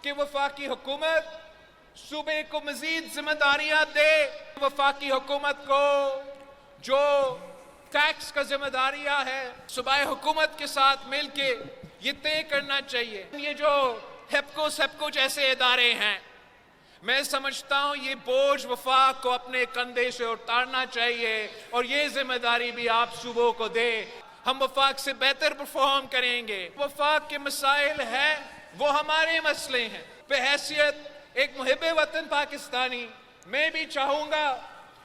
कि वफाकी हुकूमत सूबे को मजीद जिम्मेदारियां दे। वफाकी हुकूमत को जो टैक्स का जिम्मेदारियां है सूबाई हुकूमत के साथ मिलके ये तय करना चाहिए। ये जो हेप्को सेप्को जैसे इदारे हैं, मैं समझता हूं ये बोझ वफाक को अपने कंधे से उतारना चाहिए और ये जिम्मेदारी भी आप सूबों को दे। हम वफाक से बेहतर परफॉर्म करेंगे। वफाक के मसाइल हैं वो हमारे मसले हैं। बहैसियत एक मुहिब्बे वतन पाकिस्तानी मैं भी चाहूंगा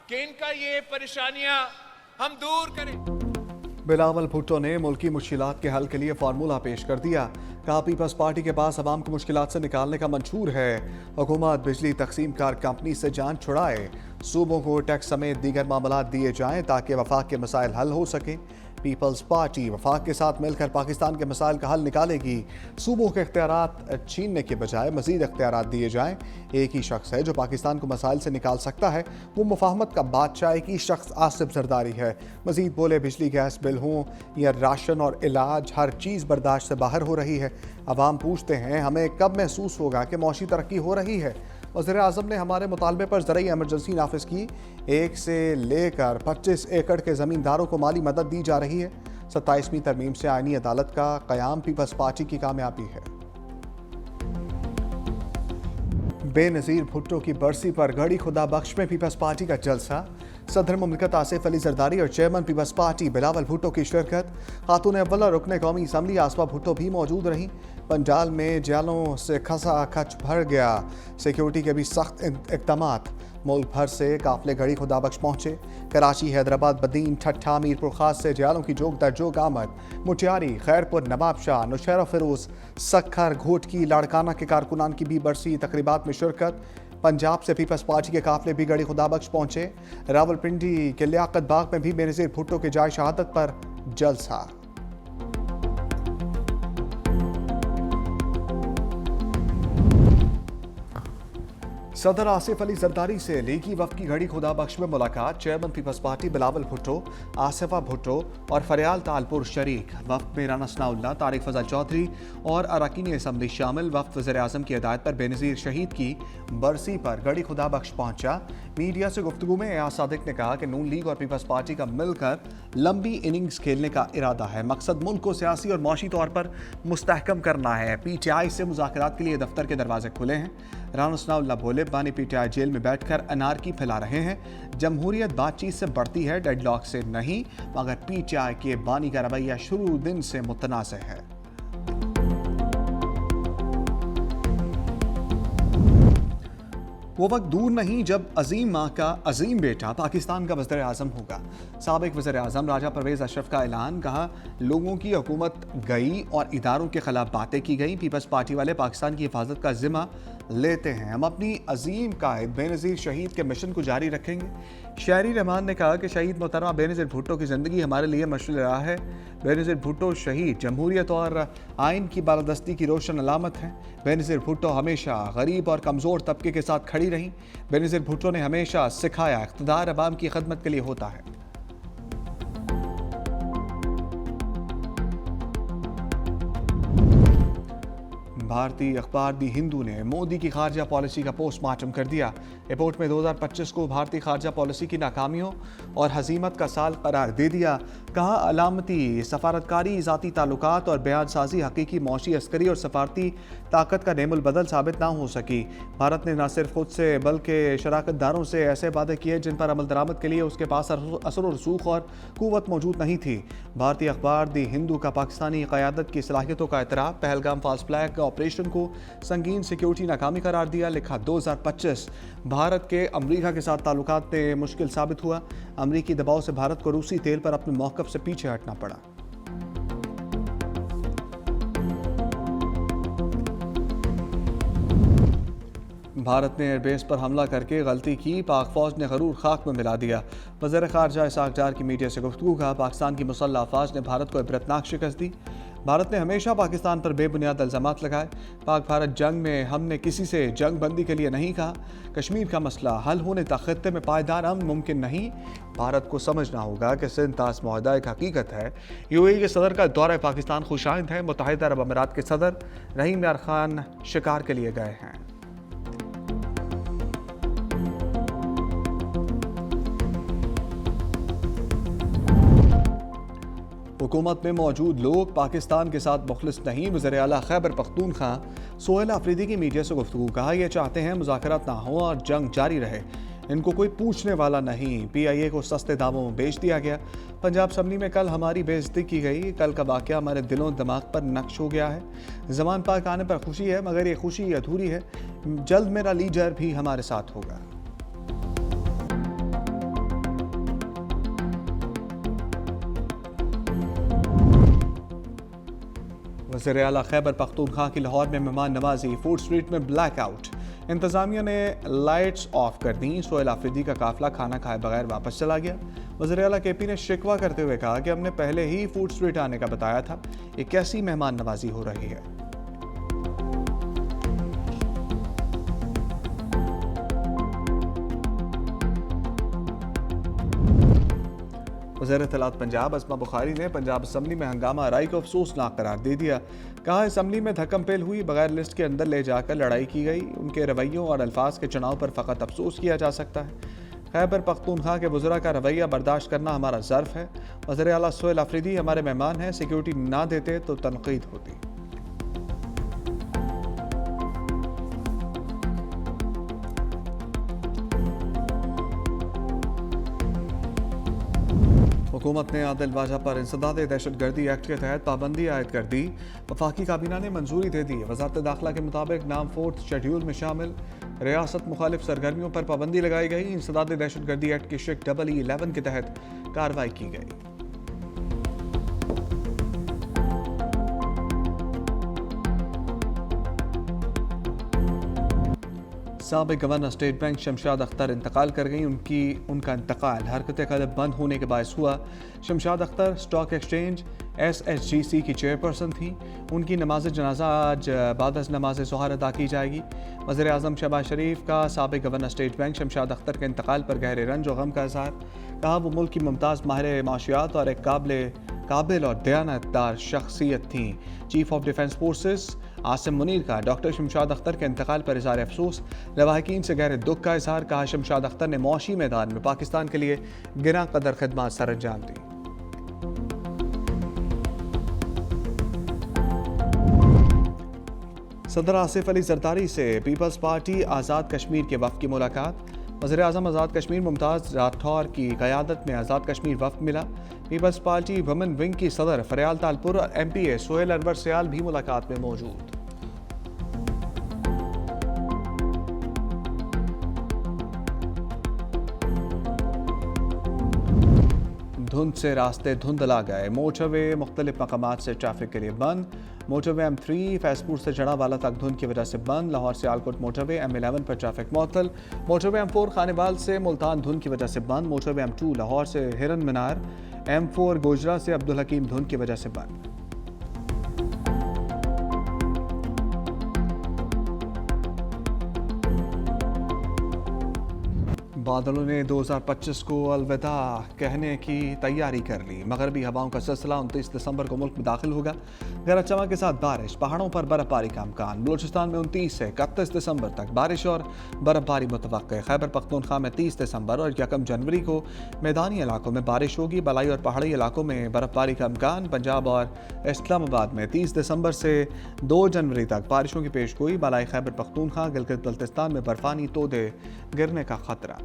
कि इनका ये परेशानियां हम दूर करें। बिलावल भुट्टो ने मुल्की मुश्किलात के हल के लिए फार्मूला पेश कर दिया। कहा पीपल्स पार्टी के पास अवाम को मुश्किलात से निकालने का मंशूर है। हुकूमत बिजली तकसीम कार कंपनी से जान छुड़ाए। सूबों को टैक्स समेत दीगर मामलात दिए जाएं ताकि वफाक के मसाइल हल हो सकें। पीपल्स पार्टी वफाक के साथ मिलकर पाकिस्तान के मसाइल का हल निकालेगी। सूबों के इख्तियारात छीनने के बजाय मजीद इख्तियारात दिए जाएं। एक ही शख्स है जो पाकिस्तान को मसाइल से निकाल सकता है, वो मुफाहमत का बादशाह एक ही शख्स आसिफ जरदारी है। मजीद बोले बिजली गैस बिल हों या राशन और इलाज, हर चीज़ बर्दाश्त से बाहर हो रही है। अवाम पूछते हैं हमें कब महसूस होगा कि मौशी तरक्की हो रही है। वज़ीर-ए-आज़म ने हमारे मुतालबे पर ज़रूरी एमरजेंसी नाफिज की। 1 से लेकर 25 एकड़ के ज़मींदारों को माली मदद दी जा रही है। 27वीं तरमीम से आईनी अदालत का क़याम पीपल्स पार्टी की कामयाबी है। बेनज़ीर भुट्टो की बरसी पर गढ़ी खुदा बख्श में पीपल्स पार्टी का जलसा। सदर मुमलिकत आसिफ अली जरदारी और चेयरमैन पीपल्स पार्टी बिलावल भुट्टो की शिरकत। खातून अव्वल रुकने कौमी असम्बली आसफा भुट्टो भी मौजूद रहीं। पंजाल में जेलों से खसा खच भर गया। सिक्योरिटी के भी सख्त इक़दामात। मुल्क भर से काफिले गढ़ी खुदा बख्श पहुंचे। कराची, हैदराबाद, बदीन, ठट्ठा, मीरपुर खास से जेलों की जोक दर जोक आमद। मुटियारी, खैरपुर, नवाबशाह, नौशहरा फिरोज, सखर, घोटकी, लाड़काना के कारकुनान की भी बरसी तकरीबात में शिरकत। पंजाब से पीपल्स पार्टी के काफिले भी गढ़ी खुदा बख्श पहुंचे। रावलपिंडी के लियाकत बाग में भी बेनज़ीर भुट्टो के जाए शहादत पर जलसा। सदर आसिफ अली जरदारी से लीगी वफ़द की गढ़ी खुदा बख्श में मुलाकात। चेयरमैन पीपल्स पार्टी बिलावल भुट्टो, आसिफा भुट्टो और फरियाल तालपुर शरीक। वफ़द में राना सनाउल्लाह, तारिक फजल चौधरी और अरकान असम्बली शामिल। वफ़द वज़ीर-ए-आज़म की हिदायत पर बेनज़ीर शहीद की बरसी पर गढ़ी खुदा बख्श पहुंचा। मीडिया से गुफ्तगू में एयाज सादिक ने कहा कि नून लीग और पीपल्स पार्टी का मिलकर लंबी इनिंग्स खेलने का इरादा है। मकसद मुल्क को सियासी और माशी तौर पर मुस्तहकम करना है। PTI से मुज़ाकरात के लिए दफ्तर के दरवाजे खुले हैं। राना सनाउल्लाह बोले बानी PTI जेल में बैठकर अनारकी फैला रहे हैं। जमहूरियत बातचीत से बढ़ती है, डेडलॉक से नहीं, मगर PTI के बानी का रवैया शुरू दिन से मुतनाज़ है। वो वक्त दूर नहीं जब अजीम माँ का अजीम बेटा पाकिस्तान का वज़ीर-ए-आज़म होगा। साबिक वज़ीर-ए-आज़म राजा परवेज़ अशरफ का ऐलान। कहा लोगों की हुकूमत गई और इदारों के खिलाफ बातें की गई। पीपल्स पार्टी वाले पाकिस्तान की हिफाजत का जिम्मा लेते हैं। हम अपनी अजीम कायद बेनज़ीर शहीद के मिशन को जारी रखेंगे। शहरी रहमान ने कहा कि शहीद मोहतरमा बेनज़ीर भुट्टो की ज़िंदगी हमारे लिए मशअल राह है। बेनज़ीर भुट्टो शहीद जमहूरियत और आइन की बालादस्ती की रोशन अलामत है। बेनज़ीर भुट्टो हमेशा गरीब और कमज़ोर तबके के साथ खड़ी रहीं। बेनज़ीर भुट्टो ने हमेशा सिखाया इक़्तिदार अवाम की खिदमत के लिए होता है। भारतीय अखबार दी हिंदू ने मोदी की खारजा पॉलिसी का पोस्टमार्टम कर दिया। रिपोर्ट में 2025 को भारतीय खारजा पॉलिसी की नाकामियों और हजीमत का साल करार दे दिया। कहा अलामती सफारतकारी, ज़ाती ताल्लुकात और बयान साजी हकीकी मौशी, असकरी और सफारती ताकत का नेमुल बदल साबित ना हो सकी। भारत ने न सिर्फ खुद से बल्कि शराकतदारों से ऐसे वादे किए जिन पर अमल दरामद के लिए उसके पास असर और रसूख और कुव्वत मौजूद नहीं थी। भारतीय अखबार दी हिंदू का पाकिस्तानी क़यादत की सलाहियतों का एतराफ़। पहलगाम फाल्स फ्लैग ऑपरेशन को संगीन सिक्योरिटी नाकामी करार दिया। लिखा 2025 भारत के अमरीका के साथ ताल्लुकात में मुश्किल साबित हुआ। अमरीकी दबाव से भारत को रूसी तेल पर अपने मौक़िफ़ से पीछे हटना पड़ा। भारत ने एयरबेस पर हमला करके गलती की, पाक फौज ने गरूर खाक में मिला दिया। वज़ीर ख़ारजा इसहाक़ डार की मीडिया से गुफ्तगू। कहा पाकिस्तान की मुसल्लह अफ़वाज ने भारत को इबरतनाक शिकस्त दी। भारत ने हमेशा पाकिस्तान पर बेबुनियाद इल्जामात लगाए। पाक भारत जंग में हमने किसी से जंग बंदी के लिए नहीं कहा। कश्मीर का मसला हल होने तक खित्ते में पायदार अमन मुमकिन नहीं। भारत को समझना होगा कि सिंध तास मुआहदा एक हकीकत है। यूएई के सदर का दौरा पाकिस्तान खुशाइंद है। मुत्तहिदा अरब अमीरात के सदर रहीम यार खान शिकार के लिए गए हैं। हुकूमत में मौजूद लोग पाकिस्तान के साथ मुखलिस नहीं। वज़ीर आला खैबर पख्तूनख्वा सोहेल अफरीदी की मीडिया से गुफ्तगू कहा, यह चाहते हैं मुज़ाकरात ना हो और जंग जारी रहे। इनको कोई पूछने वाला नहीं। PIA को सस्ते दामों में बेच दिया गया। पंजाब असम्बली में कल हमारी बेइज्जती की गई। कल का वाक़या हमारे दिलों दिमाग पर नक्श हो गया है। ज़मान पाक आने पर खुशी है, मगर ये खुशी अधूरी है। जल्द मेरा लीडर भी हमारे साथ होगा। वज़ीर आला खैबर पख्तूनख्वा की लाहौर में मेहमान नवाजी। फूड स्ट्रीट में ब्लैकआउट। इंतज़ामिया ने लाइट्स ऑफ कर दी। सोहेल अफरीदी का काफिला खाना खाए बगैर वापस चला गया। वज़ीर आला KP ने शिकवा करते हुए कहा कि हमने पहले ही फूड स्ट्रीट आने का बताया था। ये कैसी मेहमान नवाजी हो रही है। वज़ीर इत्तलात पंजाब अस्मा बुखारी ने पंजाब असम्बली में हंगामा आराई को अफसोसनाक करार दे दिया। कहा, असम्बली में धक्कम पेल हुई, बगैर लिस्ट के अंदर ले जाकर लड़ाई की गई। उनके रवैयों और अल्फाज के चुनाव पर फ़कत अफसोस किया जा सकता है। खैबर पख्तूनख्वा के वज़रा का रवैया बर्दाश्त करना हमारा ज़र्फ़ है। वज़ीर आला सोहेल अफरीदी हमारे मेहमान हैं। सिक्योरिटी ना देते तो तनकीद होती। हुकूमत ने आदिल वाजा पर इंसदाद दहशतगर्दी एक्ट के तहत पाबंदी आयद कर दी। वफाकी काबीना ने मंजूरी दे दी। वज़ारत दाखिला के मुताबिक नाम 4th शेड्यूल में शामिल रियासत मुखालिफ सरगर्मियों पर पाबंदी लगाई गई। इंसदाद दहशतगर्दी एक्ट की शिक EE11 के तहत कार्रवाई की गई। साबिक governor state bank Shamshad Akhtar इंतकाल कर गई। उनका इंतकाल हरकत कदम बंद होने के बायस हुआ। Shamshad Akhtar stock exchange SSGC की चेयरपर्सन थी। उनकी नमाज जनाजा आज बाद नमाज ज़ोहर अदा की जाएगी। वज़ीर आज़म शहबाज शरीफ का साबिक governor state bank Shamshad Akhtar के इंतकाल पर गहरे रंज और गम का इज़हार। कहा, वो मुल्क की मुमताज़ माहिर माशियात और एक काबिल और दयानतदार शख्सियत थी। Chief of defence forces Asim Munir का डॉक्टर शमशाद अख्तर के इंतकाल पर इज़हार अफसोस। लवाहिकीन से गहरे दुख का इज़हार। कहा, शमशाद अख्तर ने मुआशी मैदान में पाकिस्तान के लिए गिरा कदर खिदमत सर अंजाम दी। सदर आसिफ अली जरदारी से पीपल्स पार्टी आज़ाद कश्मीर के वफ़द की मुलाकात। वज़ीर आज़म आज़ाद कश्मीर मुमताज़ राठौर की क़यादत में आज़ाद कश्मीर वफ़द मिला। पीपल्स पार्टी वुमेन विंग की सदर फरियाल तालपुर और MPA सोहेल अनवर सयाल भी मुलाकात में मौजूद। धुंध से रास्ते धुंधला गए। मोटरवे मुख्तलिफ मकामात से ट्रैफिक के लिए बंद। मोटरवे M3 फैजपुर से जड़ावाला तक धुंध की वजह से बंद। लाहौर से आलकोट मोटरवे M11 पर ट्रैफिक मुअत्तल। मोटरवे M4 खानेवाल से मुल्तान धुंध की वजह से बंद। मोटरवे M2 लाहौर से हिरन मीनार, M4 गोजरा से अब्दुल हकीम धुंध की वजह से बंद। बादलों ने 2025 को अलविदा कहने की तैयारी कर ली। मगरबी हवाओं का सिलसिला 29 दिसंबर को मुल्क में दाखिल होगा। गरज चमक के साथ बारिश, पहाड़ों पर बर्फबारी का इम्कान। बलूचिस्तान में 29 से 31 दिसंबर तक बारिश और बर्फबारी मुतवक्के। खैबर पख्तूनख्वा में 30 दिसंबर और 1 जनवरी को मैदानी इलाकों में बारिश होगी। बलाई और पहाड़ी इलाकों में बर्फबारी का इम्कान। पंजाब और इस्लामाबाद में 30 दिसंबर से 2 जनवरी तक बारिशों की पेशगोई। बलाई खैबर पख्तूनख्वा गिलगित बल्तिस्तान में बर्फानी तोदे गिरने का खतरा।